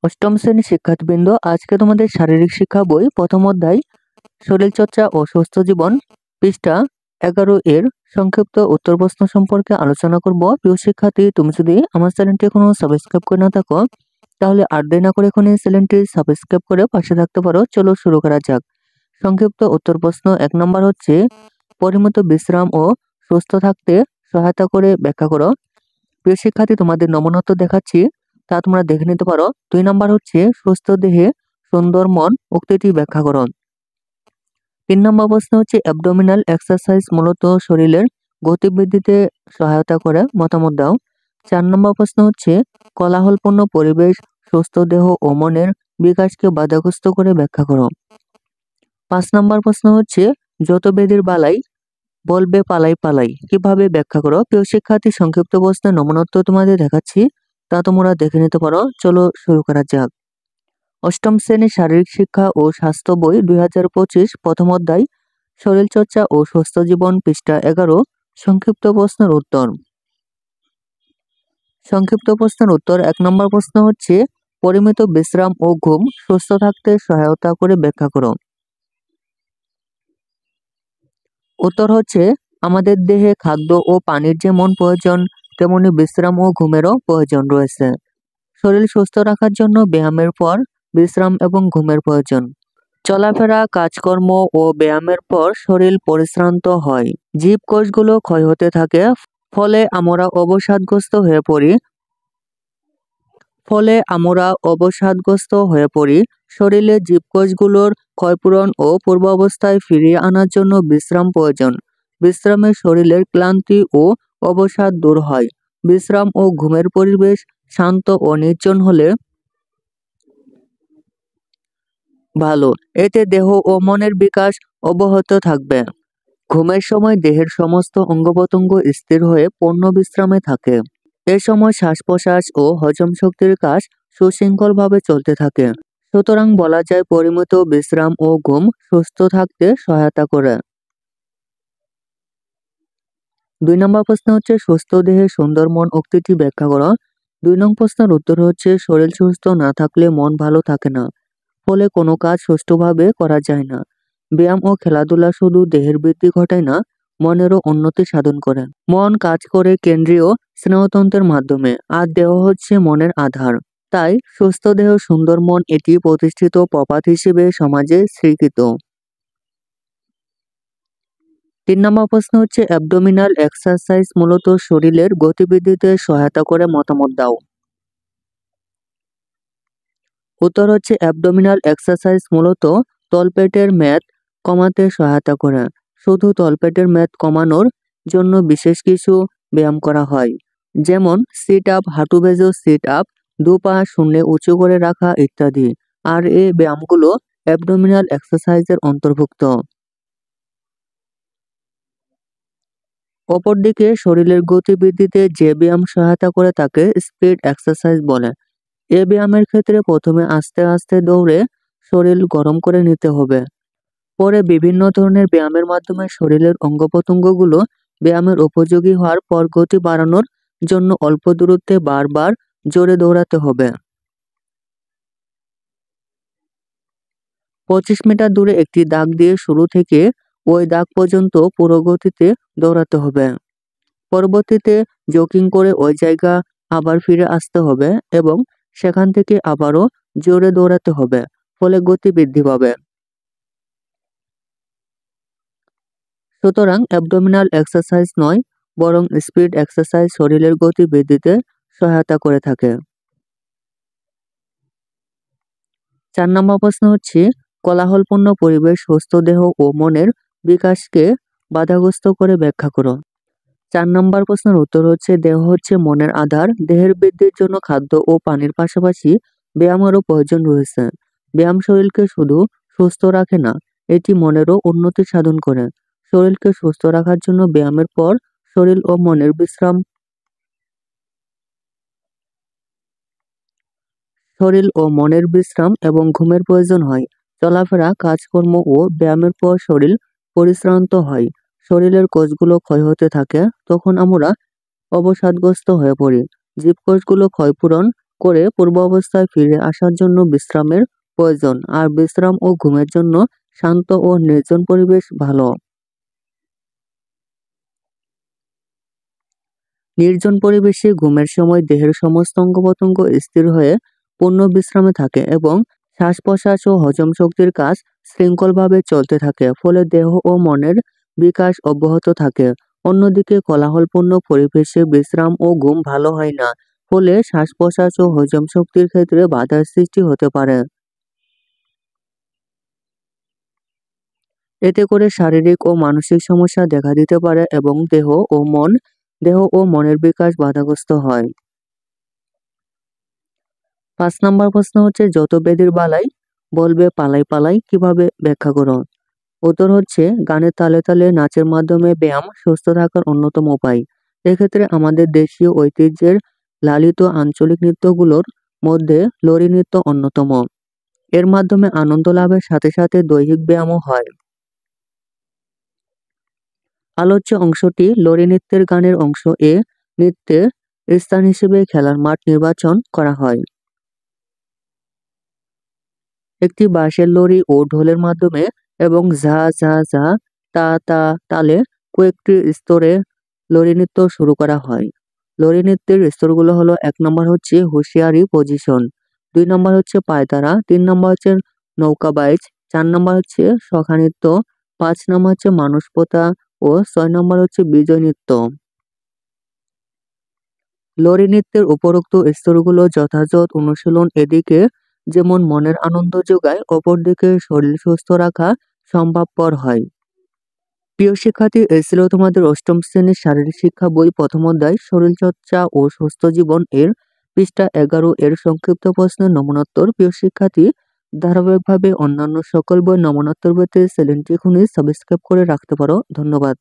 অষ্টম শ্রেণীর শিক্ষার্থীবৃন্দ, আজকে তোমাদের শারীরিক শিক্ষা বই প্রথম অধ্যায় শরীরচর্চা ও সুস্থ জীবন পৃষ্ঠা 11 এর সংক্ষিপ্ত উত্তর প্রশ্ন সম্পর্কে আলোচনা করব। প্রিয় শিক্ষার্থী, তুমি যদি আমার চ্যানেলটি এখনো সাবস্ক্রাইব করে না থাকো তাহলে আর দেরি না করে এখনই চ্যানেলটি সাবস্ক্রাইব করে পাশে থাকতে পারো। চলো শুরু করা যাক। সংক্ষিপ্ত উত্তর প্রশ্ন 1 নম্বর হচ্ছে, পরিমিত বিশ্রাম ও সুস্থ থাকতে সহায়তা করে ব্যাখ্যা করো। প্রিয় শিক্ষার্থী, তোমাদের নমুনা দেখাচ্ছি, তা তোমরা দেখে নিতে পারো। 2 নম্বর হচ্ছে, সুস্থ দেহে সুন্দর মন উক্তিটি ব্যাখ্যা করো। 3 নম্বর প্রশ্ন হচ্ছে, অ্যাবডোমিনাল এক্সারসাইজ মূলত শরীরের গতিবৃদ্ধিতে সহায়তা করে, মতামত দাও। 4 নম্বর প্রশ্ন হচ্ছে, কোলাহলপূর্ণ পরিবেশ সুস্থ দেহ ও মনের বিকাশকে বাধাগ্রস্ত করে ব্যাখ্যা করো। 5 নম্বর প্রশ্ন হচ্ছে, যত বেদির বালাই বলবে পালাই পালাই কিভাবে ব্যাখ্যা করো। প্রিয় শিক্ষার্থী, সংক্ষিপ্ত প্রশ্নের নমুনা তোমাদের দেখাচ্ছি, তা তোমরা দেখে নিতে পারো। চলো শুরু করা যাক। অষ্টম শ্রেণীর শারীরিক শিক্ষা ও স্বাস্থ্য বই 2025 প্রথম অধ্যায় শরীরচর্চা ও সুস্থ জীবন পৃষ্ঠা 11 সংক্ষিপ্ত প্রশ্নের উত্তর। সংক্ষিপ্ত প্রশ্নের উত্তর 1 নম্বর প্রশ্ন হচ্ছে, পরিমিত বিশ্রাম ও ঘুম সুস্থ থাকতে সহায়তা করে ব্যাখ্যা করো। উত্তর হচ্ছে, আমাদের দেহে খাদ্য ও পানির যেমন প্রয়োজন তেমনি বিশ্রাম ও ঘুমেরও প্রয়োজন রয়েছে। শরীর সুস্থ রাখার জন্য ব্যায়ামের পর বিশ্রাম এবং ঘুমের প্রয়োজন। চলাফেরা, কাজকর্ম ও ব্যায়ামের পর শরীর পরিশ্রান্ত হয়, জীবকোষগুলো ক্ষয় হতে থাকে, ফলে আমরা অবসাদগ্রস্ত হয়ে পড়ি। শরীরে জীবকোষগুলোর ক্ষয়পূরণ ও পূর্বাবস্থায় ফিরিয়ে আনার জন্য বিশ্রাম প্রয়োজন। বিশ্রামে শরীরের ক্লান্তি ও অবসাদ দূর হয়। বিশ্রাম ও ঘুমের পরিবেশ শান্ত ও নির্জন হলে ভালো, এতে দেহ ও মনের বিকাশ অব্যাহত থাকবে। ঘুমের সময় দেহের সমস্ত অঙ্গপ্রত্যঙ্গ স্থির হয়ে পূর্ণ বিশ্রামে থাকে। এ সময় শ্বাস-প্রশ্বাস ও হজম শক্তির কাজ সুশৃঙ্খলভাবে চলতে থাকে। সুতরাং বলা যায়, পরিমিত বিশ্রাম ও ঘুম সুস্থ থাকতে সহায়তা করে। 2 নম্বর প্রশ্ন হচ্ছে, সুস্থ দেহে সুন্দর মন উক্তিটি ব্যাখ্যা করো। 2 নং প্রশ্নের উত্তর হচ্ছে, শরীর সুস্থ না থাকলে মন ভালো থাকে না, ফলে কোনো কাজ সুষ্ঠুভাবে করা যায় না। ব্যায়াম ও খেলাধুলা শুধু দেহের বৃদ্ধি ঘটায় না, মনেরও উন্নতি সাধন করে। মন কাজ করে কেন্দ্রীয় স্নায়ুতন্ত্রের মাধ্যমে, আর দেহ হচ্ছে মনের আধার। তাই সুস্থ দেহ সুন্দর মন এটি প্রতিষ্ঠিত প্রবাদ হিসেবে সমাজে স্বীকৃত। 3 নম্বর প্রশ্ন হচ্ছে, অ্যাবডোমিনাল এক্সারসাইজ মূলত শরীরের গতিবৃদ্ধিতে সহায়তা করে, মতামত দাও। উত্তর হচ্ছে, অ্যাবডোমিনাল এক্সারসাইজ মূলত তলপেটের মেদ কমাতে সহায়তা করে। শুধু তলপেটের মেদ কমানোর জন্য বিশেষ কিছু ব্যায়াম করা হয়, যেমন সিট আপ, হাঁটু ভেজো সিট আপ, 2 পা শূন্যে উঁচু করে রাখা ইত্যাদি। আর এই ব্যায়ামগুলো অ্যাবডোমিনাল এক্সারসাইজের অন্তর্ভুক্ত। অপরদিকে শরীরের গতি বৃদ্ধিতে যে ব্যায়াম সহায়তা করে তাকে স্পিড এক্সারসাইজ বলে। এ ব্যায়ামের ক্ষেত্রে প্রথমে আস্তে আস্তে দৌড়ে শরীর গরম করে নিতে হবে। পরে বিভিন্ন ধরনের ব্যায়ামের মাধ্যমে শরীরের অঙ্গপ্রত্যঙ্গগুলো ব্যায়ামের উপযোগী হওয়ার পর গতি বাড়ানোর জন্য অল্প দূরত্বে বারবার জোরে দৌড়াতে হবে। 25 মিটার দূরে একটি দাগ দিয়ে শুরু থেকে ওই দাগ পর্যন্ত পুরো গতিতে দৌড়াতে হবে। পরবর্তীতে জগিং করে ওই জায়গা আবার ফিরে আসতে হবে এবং সেখান থেকে আবারও জোরে দৌড়াতে হবে, ফলে গতি বৃদ্ধি পাবে। সুতরাং অ্যাবডোমিনাল এক্সারসাইজ নয়, বরং স্পিড এক্সারসাইজ শরীরের গতি বৃদ্ধিতে সহায়তা করে থাকে। 4 নম্বর প্রশ্ন হচ্ছে, কোলাহলপূর্ণ পরিবেশ সুস্থ দেহ ও মনের বিকাশকে বাধাগ্রস্ত করে ব্যাখ্যা করো। 4 নম্বর প্রশ্নের উত্তর হচ্ছে, দেহ হচ্ছে মনের আধার। দেহের বৃদ্ধির জন্য খাদ্য ও পানির পাশাপাশি ব্যায়ামেরও প্রয়োজন রয়েছে। ব্যায়াম শরীরকে শুধু সুস্থ রাখে না, এটি মনেরও উন্নতি সাধন করে। শরীরকে সুস্থ রাখার জন্য ব্যায়ামের পর শরীর ও মনের বিশ্রাম এবং ঘুমের প্রয়োজন হয়। চলাফেরা, কাজকর্ম ও ব্যায়ামের পর শরীর পরিশ্রান্ত হয়, শরীরের কোষগুলো ক্ষয় হতে থাকে, তখন আমরা অবসাদগ্রস্ত হয়ে পড়ি। জীবকোষগুলো ক্ষয়পূরণ করে পূর্বাবস্থায় ফিরে আসার জন্য বিশ্রামের প্রয়োজন, আর বিশ্রাম ও ঘুমের জন্য শান্ত ও নির্জন পরিবেশ ভালো। নির্জন পরিবেশে ঘুমের সময় দেহের সমস্ত অঙ্গ-প্রত্যঙ্গ স্থির হয়ে পূর্ণ বিশ্রামে থাকে এবং শ্বাস-প্রশ্বাস ও হজম শক্তির কাজ শৃঙ্খলভাবে চলতে থাকে, ফলে দেহ ও মনের বিকাশ অব্যাহত থাকে। অন্যদিকে কোলাহলপূর্ণ পরিবেশে বিশ্রাম ও ঘুম ভালো হয় না, ফলে শ্বাস-প্রশ্বাস ও হজম শক্তির ক্ষেত্রে বাধার সৃষ্টি হতে পারে। এতে করে শারীরিক ও মানসিক সমস্যা দেখা দিতে পারে এবং দেহ ও মনের বিকাশ বাধাগ্রস্ত হয়। ৫ নাম্বার প্রশ্ন হচ্ছে, যত ব্যাধির বালাই বলবে পালাই পালাই কিভাবে ব্যাখ্যা করো? উত্তর হচ্ছে, গানের তালে তালে নাচের মাধ্যমে ব্যায়াম সুস্থ থাকার অন্যতম উপায়। এক্ষেত্রে আমাদের দেশীয় ঐতিহ্যের লালিত আঞ্চলিক নৃত্যগুলোর মধ্যে লোরি নৃত্য অন্যতম। এর মাধ্যমে আনন্দ লাভের সাথে সাথে দৈহিক ব্যায়ামও হয়। আলোচ্য অংশটি লোরি নৃত্যের গানের অংশ। এ নৃত্যের স্থান হিসেবে খেলার মাঠ নির্বাচন করা হয়। একটি বাঁশের লরি ও ঢোলের মাধ্যমে এবং ঝা ঝা ঝা তা তা তালে কয়েকটি স্তরে লরি নৃত্য শুরু করা হয়। লরি নৃত্যের স্তরগুলো হলো: ১ নম্বর হচ্ছে হুঁশিয়ারি পজিশন, ২ নম্বর হচ্ছে পায়তারা, ৩ নম্বর হচ্ছে নৌকা বাইচ, ৪ নম্বর হচ্ছে সখা নৃত্য, ৫ নম্বর হচ্ছে মানসপোতা ও ৬ নম্বর হচ্ছে বিজয় নৃত্য। লরি নৃত্যের উপরোক্ত স্তরগুলো যথাযথ অনুশীলন এদিকে যেমন মনের আনন্দ যোগায়, অপরদিকে শরীর সুস্থ রাখা সম্ভবপর হয়। প্রিয় শিক্ষার্থী, এই ছিল তোমাদের অষ্টম শ্রেণীর শারীরিক শিক্ষা বই প্রথম অধ্যায় শরীরচর্চা ও সুস্থ জীবন এর পৃষ্ঠা 11 এর সংক্ষিপ্ত প্রশ্নের নমুনোত্তর। প্রিয় শিক্ষার্থী, ধারাবাহিকভাবে অন্যান্য সকল বই নমুনোত্তর পেতে চ্যানেলটি এখনই সাবস্ক্রাইব করে রাখতে পারো। ধন্যবাদ।